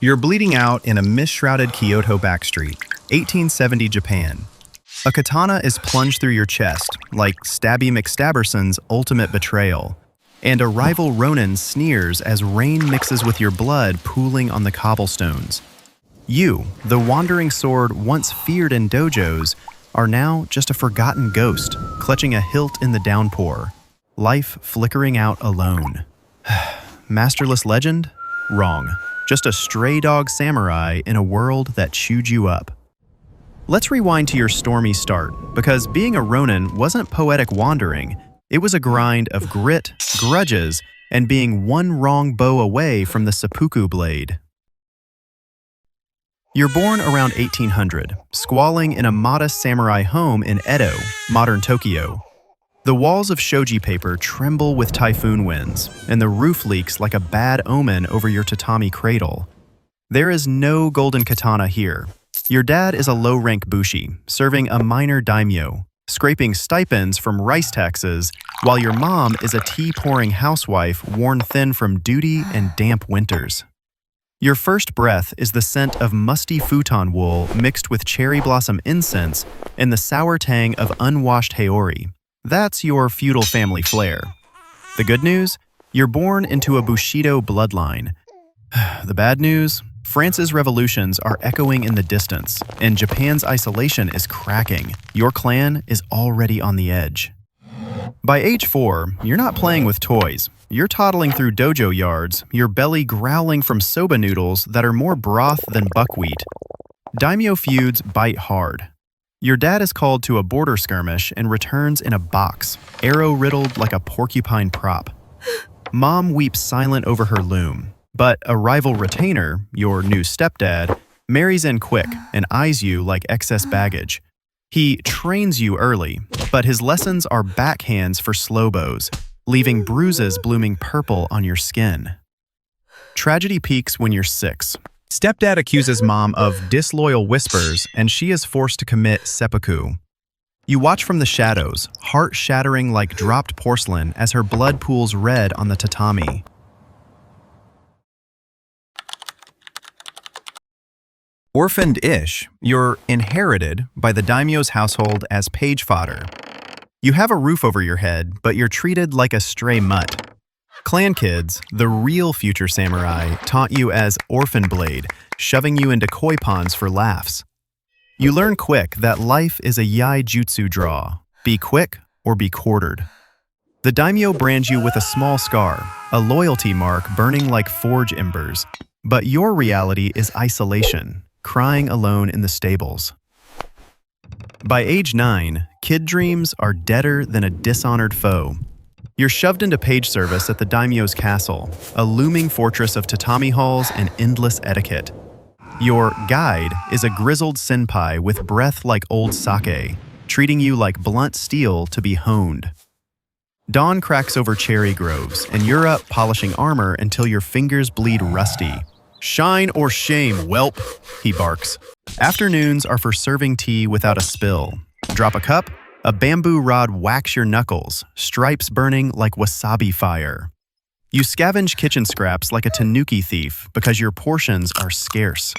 You're bleeding out in a mist-shrouded Kyoto backstreet, 1870 Japan. A katana is plunged through your chest, like Stabby McStabberson's ultimate betrayal, and a rival Ronin sneers as rain mixes with your blood pooling on the cobblestones. You, the wandering sword once feared in dojos, are now just a forgotten ghost, clutching a hilt in the downpour, life flickering out alone. Masterless legend? Wrong. Just a stray dog samurai in a world that chewed you up. Let's rewind to your stormy start, because being a Ronin wasn't poetic wandering. It was a grind of grit, grudges, and being one wrong bow away from the Seppuku blade. You're born around 1800, squalling in a modest samurai home in Edo, modern Tokyo. The walls of shoji paper tremble with typhoon winds, and the roof leaks like a bad omen over your tatami cradle. There is no golden katana here. Your dad is a low-rank bushi, serving a minor daimyo, scraping stipends from rice taxes, while your mom is a tea-pouring housewife worn thin from duty and damp winters. Your first breath is the scent of musty futon wool mixed with cherry blossom incense and the sour tang of unwashed haori. That's your feudal family flair. The good news? You're born into a Bushido bloodline. The bad news? France's revolutions are echoing in the distance, and Japan's isolation is cracking. Your clan is already on the edge. By age 4, you're not playing with toys. You're toddling through dojo yards, your belly growling from soba noodles that are more broth than buckwheat. Daimyo feuds bite hard. Your dad is called to a border skirmish and returns in a box, arrow-riddled like a porcupine prop. Mom weeps silent over her loom, but a rival retainer, your new stepdad, marries in quick and eyes you like excess baggage. He trains you early, but his lessons are backhands for slowbows, leaving bruises blooming purple on your skin. Tragedy peaks when you're 6. Stepdad accuses mom of disloyal whispers, and she is forced to commit seppuku. You watch from the shadows, heart shattering like dropped porcelain as her blood pools red on the tatami. Orphaned-ish, you're inherited by the daimyo's household as page fodder. You have a roof over your head, but you're treated like a stray mutt. Clan kids, the real future samurai, taunt you as orphan blade, shoving you into koi ponds for laughs. You learn quick that life is a yai jutsu draw. Be quick or be quartered. The daimyo brands you with a small scar, a loyalty mark burning like forge embers. But your reality is isolation, crying alone in the stables. By age 9, kid dreams are deader than a dishonored foe. You're shoved into page service at the daimyo's castle, a looming fortress of tatami halls and endless etiquette. Your guide is a grizzled senpai with breath like old sake, treating you like blunt steel to be honed. Dawn cracks over cherry groves, and you're up polishing armor until your fingers bleed rusty. "Shine or shame, whelp," he barks. Afternoons are for serving tea without a spill. Drop a cup, a bamboo rod whacks your knuckles, stripes burning like wasabi fire. You scavenge kitchen scraps like a tanuki thief because your portions are scarce.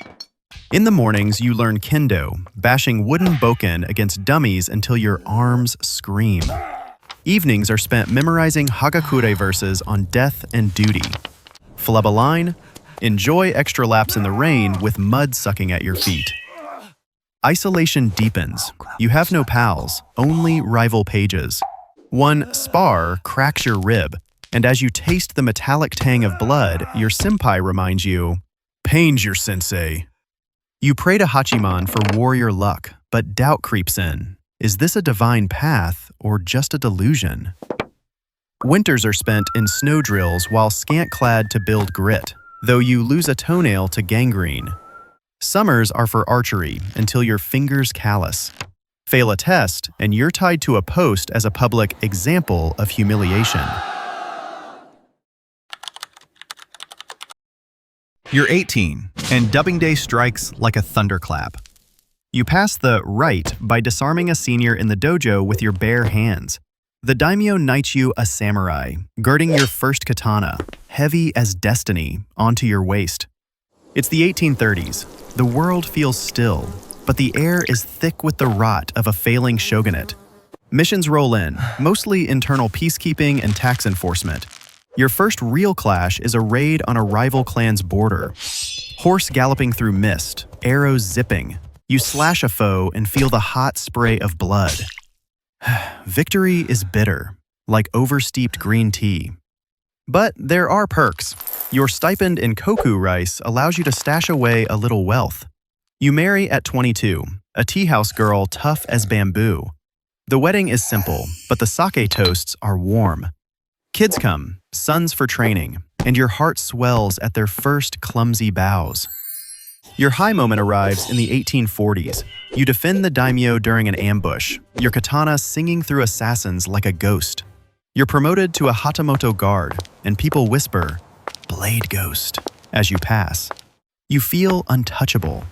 In the mornings, you learn kendo, bashing wooden bokken against dummies until your arms scream. Evenings are spent memorizing Hagakure verses on death and duty. Flub a line, enjoy extra laps in the rain with mud sucking at your feet. Isolation deepens. You have no pals, only rival pages. One spar cracks your rib, and as you taste the metallic tang of blood, your senpai reminds you, "Pain's your sensei." You pray to Hachiman for warrior luck, but doubt creeps in. Is this a divine path or just a delusion? Winters are spent in snow drills while scant-clad to build grit, though you lose a toenail to gangrene. Summers are for archery until your fingers callous. Fail a test, and you're tied to a post as a public example of humiliation. You're 18, and dubbing day strikes like a thunderclap. You pass the rite by disarming a senior in the dojo with your bare hands. The daimyo knights you a samurai, girding your first katana, heavy as destiny, onto your waist. It's the 1830s. The world feels still, but the air is thick with the rot of a failing shogunate. Missions roll in, mostly internal peacekeeping and tax enforcement. Your first real clash is a raid on a rival clan's border. Horse galloping through mist, arrows zipping. You slash a foe and feel the hot spray of blood. Victory is bitter, like oversteeped green tea. But there are perks. Your stipend in koku rice allows you to stash away a little wealth. You marry at 22, a tea house girl tough as bamboo. The wedding is simple, but the sake toasts are warm. Kids come, sons for training, and your heart swells at their first clumsy bows. Your high moment arrives in the 1840s. You defend the daimyo during an ambush, your katana singing through assassins like a ghost. You're promoted to a hatamoto guard, and people whisper, "Blade Ghost," as you pass. You feel untouchable.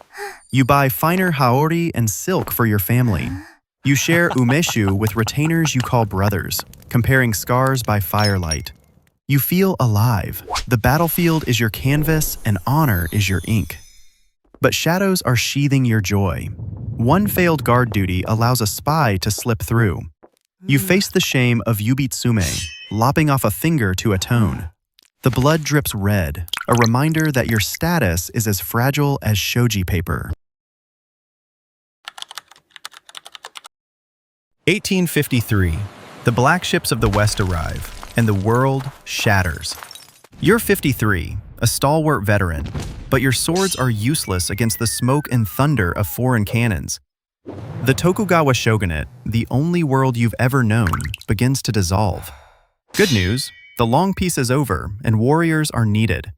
You buy finer haori and silk for your family. You share umeshu with retainers you call brothers, comparing scars by firelight. You feel alive. The battlefield is your canvas and honor is your ink. But shadows are sheathing your joy. One failed guard duty allows a spy to slip through. You face the shame of yubitsume, lopping off a finger to atone. The blood drips red, a reminder that your status is as fragile as shoji paper. 1853. The black ships of the West arrive, and the world shatters. You're 53, a stalwart veteran, but your swords are useless against the smoke and thunder of foreign cannons. The Tokugawa shogunate, the only world you've ever known, begins to dissolve. Good news, the long peace is over and warriors are needed.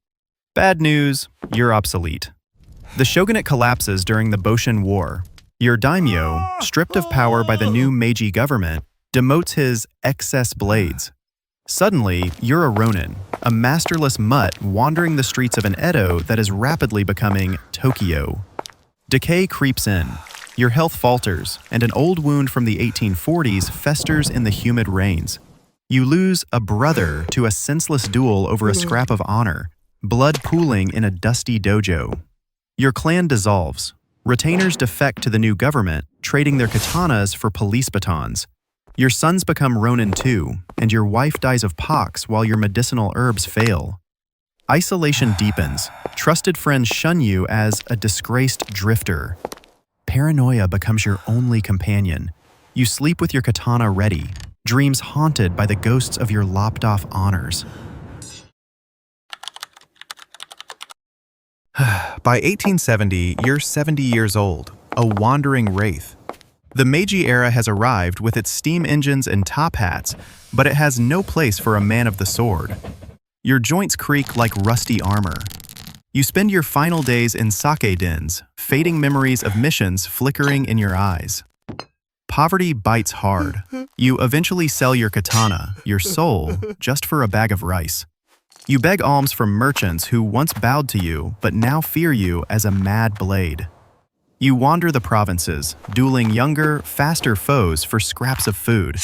Bad news, you're obsolete. The shogunate collapses during the Boshin War. Your daimyo, stripped of power by the new Meiji government, demotes his excess blades. Suddenly, you're a Ronin, a masterless mutt wandering the streets of an Edo that is rapidly becoming Tokyo. Decay creeps in. Your health falters, and an old wound from the 1840s festers in the humid rains. You lose a brother to a senseless duel over a scrap of honor, blood pooling in a dusty dojo. Your clan dissolves. Retainers defect to the new government, trading their katanas for police batons. Your sons become Ronin too, and your wife dies of pox while your medicinal herbs fail. Isolation deepens. Trusted friends shun you as a disgraced drifter. Paranoia becomes your only companion. You sleep with your katana ready, dreams haunted by the ghosts of your lopped-off honors. By 1870, you're 70 years old, a wandering wraith. The Meiji era has arrived with its steam engines and top hats, but it has no place for a man of the sword. Your joints creak like rusty armor. You spend your final days in sake dens, fading memories of missions flickering in your eyes. Poverty bites hard. You eventually sell your katana, your soul, just for a bag of rice. You beg alms from merchants who once bowed to you but now fear you as a mad blade. You wander the provinces, dueling younger, faster foes for scraps of food,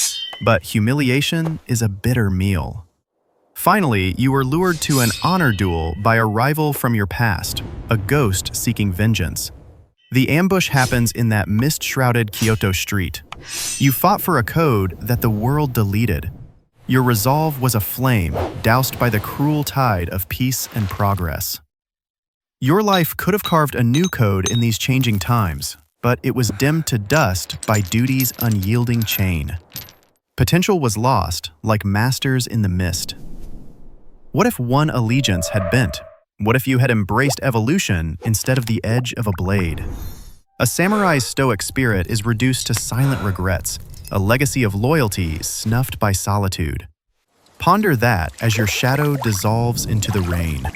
but humiliation is a bitter meal. Finally, you are lured to an honor duel by a rival from your past, a ghost seeking vengeance. The ambush happens in that mist-shrouded Kyoto street. You fought for a code that the world deleted. Your resolve was a flame, doused by the cruel tide of peace and progress. Your life could have carved a new code in these changing times, but it was dimmed to dust by duty's unyielding chain. Potential was lost, like masters in the mist. What if one allegiance had bent? What if you had embraced evolution instead of the edge of a blade? A samurai's stoic spirit is reduced to silent regrets, a legacy of loyalty snuffed by solitude. Ponder that as your shadow dissolves into the rain.